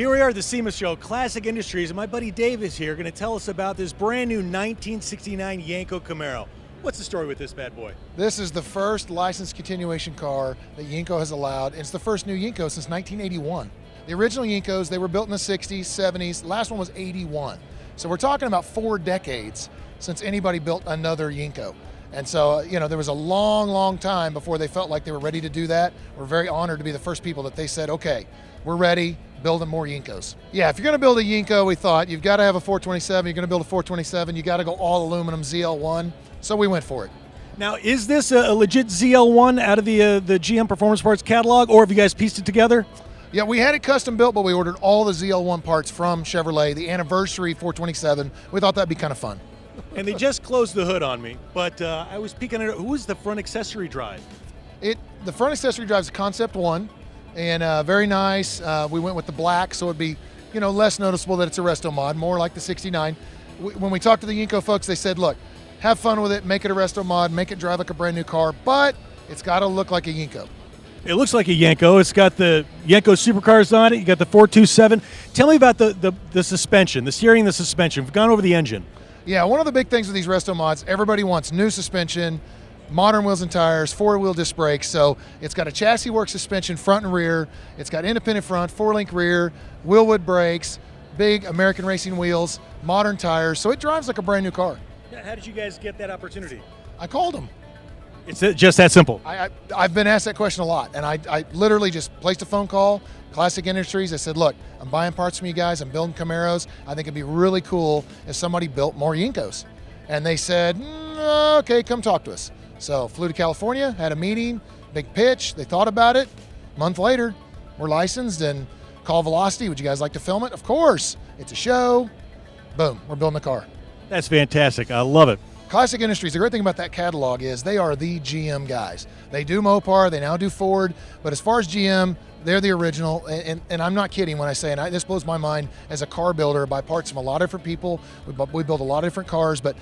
Here we are at the SEMA show, Classic Industries, and my buddy Dave is here going to tell us about this brand new 1969 Yenko Camaro. What's the story with this bad boy? This is the first licensed continuation car that Yenko has allowed. It's the first new Yenko since 1981. The original Yenkos, they were built in the 60s, 70s. The last one was 81. So we're talking about 4 decades since anybody built another Yenko. And so, there was a long, long time before they felt like they were ready to do that. We're very honored to be the first people that they said, okay, we're ready, building more Yenkos. Yeah, if you're gonna build a Yenko, we thought you've gotta have a 427, you're gonna build a 427, you gotta go all aluminum ZL1. So we went for it. Now, is this a legit ZL1 out of the GM Performance Parts catalog, or have you guys pieced it together? Yeah, we had it custom built, but we ordered all the ZL1 parts from Chevrolet, the anniversary 427. We thought that'd be kind of fun. And they just closed the hood on me, but I was peeking at it. Who is the front accessory drive? The front accessory drive is Concept 1, and very nice. We went with the black, so it'd be less noticeable that it's a resto mod, more like the 69. When we talked to the Yenko folks, they said, look, have fun with it, make it a resto mod, make it drive like a brand new car, but it's got to look like a Yenko. It looks like a Yenko. It's got the Yenko supercars on it. You got the 427. Tell me about the suspension, the steering and the suspension. We've gone over the engine. Yeah, one of the big things with these resto mods, everybody wants new suspension, modern wheels and tires, 4-wheel disc brakes. So it's got a chassis work suspension front and rear. It's got independent front, 4-link rear, wheelwood brakes, big American racing wheels, modern tires. So it drives like a brand new car. Yeah, how did you guys get that opportunity? I called them. It's just that simple. I've been asked that question a lot, and I literally just placed a phone call, Classic Industries. I said, look, I'm buying parts from you guys. I'm building Camaros. I think it'd be really cool if somebody built more Yenkos. And they said, okay, come talk to us. So flew to California, had a meeting, big pitch. They thought about it. A month later, we're licensed and call Velocity. Would you guys like to film it? Of course. It's a show. Boom, we're building the car. That's fantastic. I love it. Classic Industries, the great thing about that catalog is they are the GM guys. They do Mopar, they now do Ford, but as far as GM, they're the original, and I'm not kidding when I say, and this blows my mind as a car builder, buy parts from a lot of different people. We build a lot of different cars, but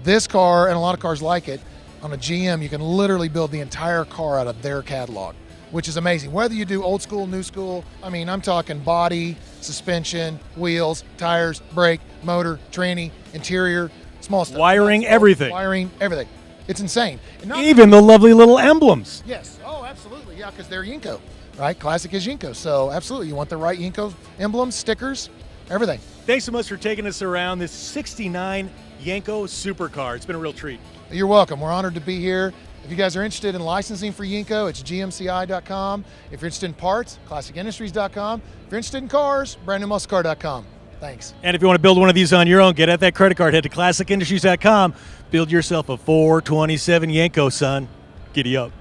this car and a lot of cars like it, on a GM, you can literally build the entire car out of their catalog, which is amazing. Whether you do old school, new school, I'm talking body, suspension, wheels, tires, brake, motor, tranny, interior, small stuff. Wiring, everything. Wiring, everything. It's insane. Even the lovely little emblems. Yes. Oh, absolutely. Yeah, because they're Yenko, right? Classic is Yenko. So absolutely, you want the right Yenko emblems, stickers, everything. Thanks so much for taking us around this 69 Yenko supercar. It's been a real treat. You're welcome. We're honored to be here. If you guys are interested in licensing for Yenko, it's gmci.com. If you're interested in parts, classicindustries.com. If you're interested in cars, brandnewmusclecar.com. Thanks. And if you want to build one of these on your own, get at that credit card. Head to classicindustries.com. Build yourself a 427 Yenko, son. Giddy up.